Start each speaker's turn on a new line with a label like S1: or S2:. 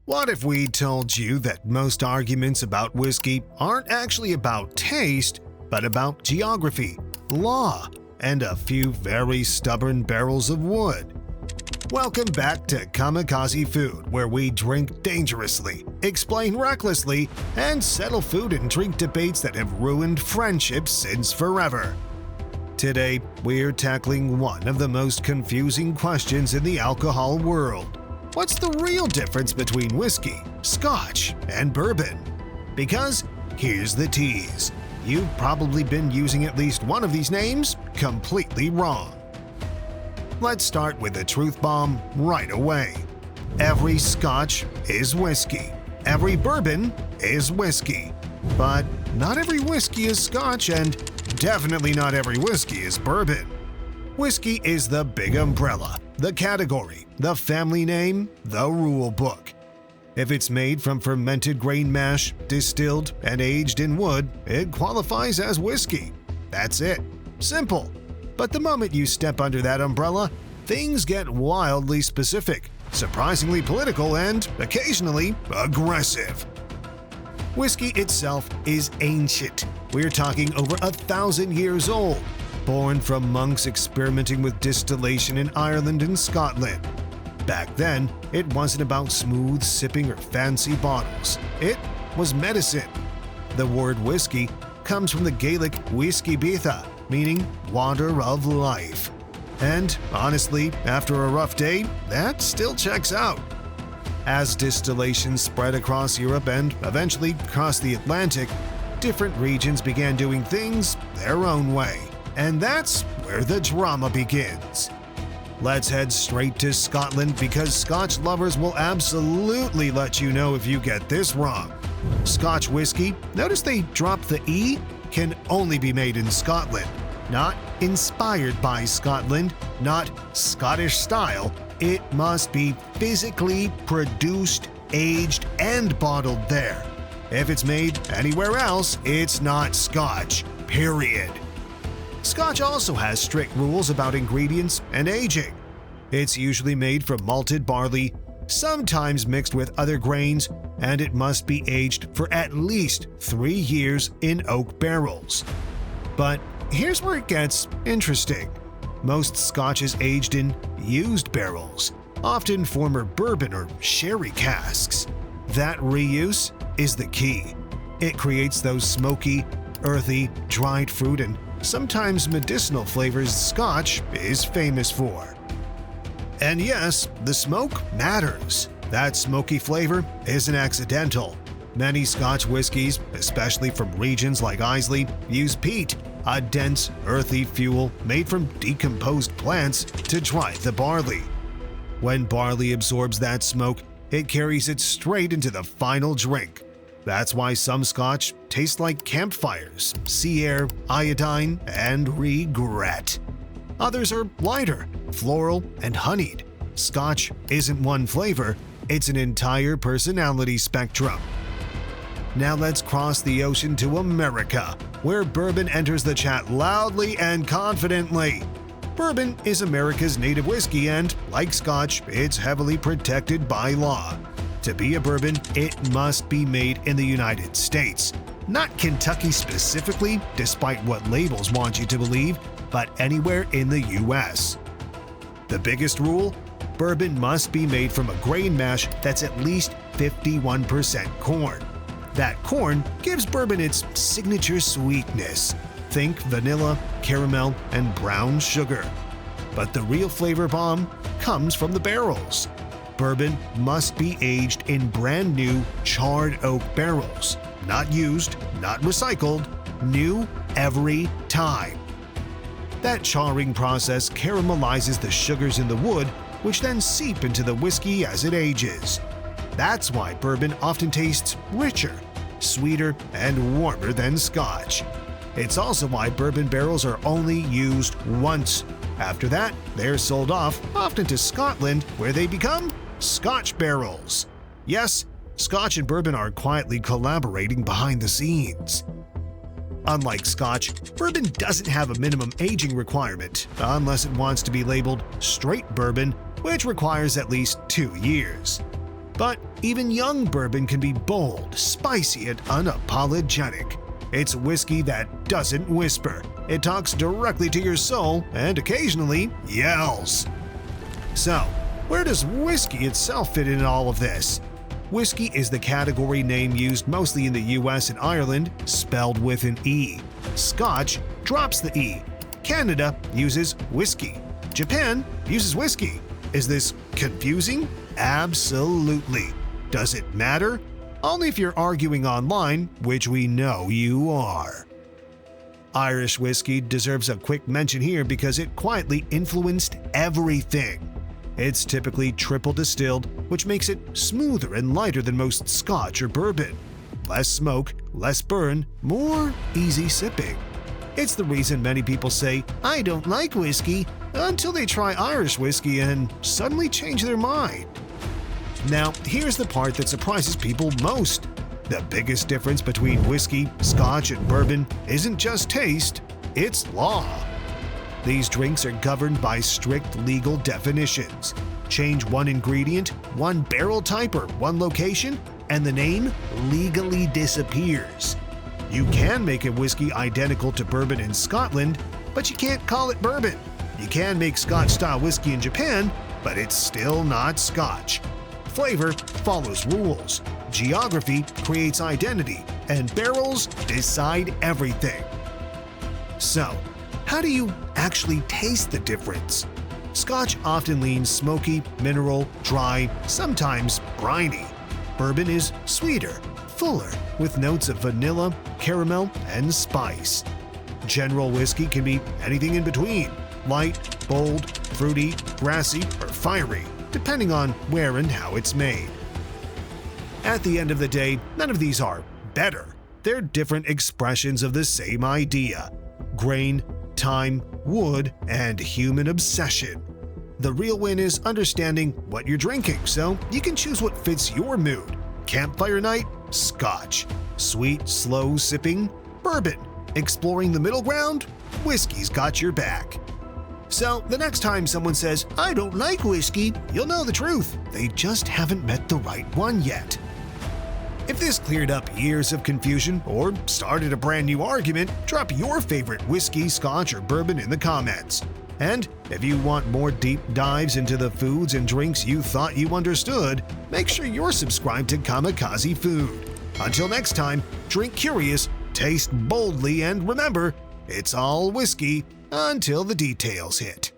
S1: What if we told you that most arguments about whiskey aren't actually about taste, but about geography, law, and a few very stubborn barrels of wood? Welcome back to Kamikaze Food, where we drink dangerously, explain recklessly, and settle food and drink debates that have ruined friendships since forever. Today, we're tackling one of the most confusing questions in the alcohol world. What's the real difference between whiskey, Scotch, and bourbon? Because here's the tease. You've probably been using at least one of these names completely wrong. Let's start with the truth bomb right away. Every Scotch is whiskey. Every bourbon is whiskey. But not every whiskey is Scotch, and definitely not every whiskey is bourbon. Whiskey is the big umbrella, the category, the family name, the rule book. If it's made from fermented grain mash, distilled, and aged in wood, it qualifies as whiskey. That's it. Simple. But the moment you step under that umbrella, things get wildly specific, surprisingly political, and occasionally aggressive. Whiskey itself is ancient. We're talking over 1,000 years old, born from monks experimenting with distillation in Ireland and Scotland. Back then, it wasn't about smooth sipping or fancy bottles. It was medicine. The word whiskey comes from the Gaelic whisky bitha, meaning water of life. And honestly, after a rough day, that still checks out. As distillation spread across Europe and eventually across the Atlantic, different regions began doing things their own way. And that's where the drama begins. Let's head straight to Scotland because Scotch lovers will absolutely let you know if you get this wrong. Scotch whiskey, notice they dropped the E, can only be made in Scotland. Not inspired by Scotland, not Scottish style. It must be physically produced, aged, and bottled there. If it's made anywhere else, it's not Scotch, period. Scotch also has strict rules about ingredients and aging. It's usually made from malted barley, sometimes mixed with other grains, and it must be aged for at least 3 years in oak barrels. But here's where it gets interesting. Most Scotch is aged in used barrels, often former bourbon or sherry casks. That reuse is the key. It creates those smoky, earthy, dried fruit, and sometimes medicinal flavors Scotch is famous for. And yes, the smoke matters. That smoky flavor isn't accidental. Many Scotch whiskies, especially from regions like Islay, use peat, a dense, earthy fuel made from decomposed plants, to dry the barley. When barley absorbs that smoke, it carries it straight into the final drink. That's why some Scotch taste like campfires, sea air, iodine, and regret. Others are lighter, floral, and honeyed. Scotch isn't one flavor, it's an entire personality spectrum. Now let's cross the ocean to America, where bourbon enters the chat loudly and confidently. Bourbon is America's native whiskey and, like Scotch, it's heavily protected by law. To be a bourbon, it must be made in the United States. Not Kentucky specifically, despite what labels want you to believe, but anywhere in the US. The biggest rule? Bourbon must be made from a grain mash that's at least 51% corn. That corn gives bourbon its signature sweetness. Think vanilla, caramel, and brown sugar. But the real flavor bomb comes from the barrels. Bourbon must be aged in brand new charred oak barrels. Not used, not recycled, new every time. That charring process caramelizes the sugars in the wood, which then seep into the whiskey as it ages. That's why bourbon often tastes richer, sweeter, and warmer than Scotch. It's also why bourbon barrels are only used once. After that, they're sold off, often to Scotland, where they become Scotch barrels. Yes, Scotch and bourbon are quietly collaborating behind the scenes. Unlike Scotch, bourbon doesn't have a minimum aging requirement, unless it wants to be labeled straight bourbon, which requires at least 2 years. But even young bourbon can be bold, spicy, and unapologetic. It's whiskey that doesn't whisper. It talks directly to your soul and occasionally yells. So, where does whiskey itself fit in all of this? Whiskey is the category name used mostly in the US and Ireland, spelled with an E. Scotch drops the E. Canada uses whiskey. Japan uses whiskey. Is this confusing? Absolutely. Does it matter? Only if you're arguing online, which we know you are. Irish whiskey deserves a quick mention here because it quietly influenced everything. It's typically triple distilled, which makes it smoother and lighter than most Scotch or bourbon. Less smoke, less burn, more easy sipping. It's the reason many people say, "I don't like whiskey," until they try Irish whiskey and suddenly change their mind. Now, here's the part that surprises people most. The biggest difference between whiskey, Scotch, and bourbon isn't just taste, it's law. These drinks are governed by strict legal definitions. Change one ingredient, one barrel type, or one location, and the name legally disappears. You can make a whiskey identical to bourbon in Scotland, but you can't call it bourbon. You can make Scotch-style whiskey in Japan, but it's still not Scotch. Flavor follows rules. Geography creates identity, and barrels decide everything. So, how do you actually taste the difference? Scotch often leans smoky, mineral, dry, sometimes briny. Bourbon is sweeter, fuller, with notes of vanilla, caramel, and spice. General whiskey can be anything in between: light, bold, fruity, grassy, or fiery, depending on where and how it's made. At the end of the day, none of these are better. They're different expressions of the same idea: grain, time, wood, and human obsession. The real win is understanding what you're drinking, so you can choose what fits your mood. Campfire night? Scotch. Sweet, slow sipping? Bourbon. Exploring the middle ground? Whiskey's got your back. So the next time someone says, "I don't like whiskey," you'll know the truth. They just haven't met the right one yet. If this cleared up years of confusion or started a brand new argument, drop your favorite whiskey, Scotch, or bourbon in the comments. And if you want more deep dives into the foods and drinks you thought you understood, make sure you're subscribed to Kamikaze Food. Until next time, drink curious, taste boldly, and remember, it's all whiskey until the details hit.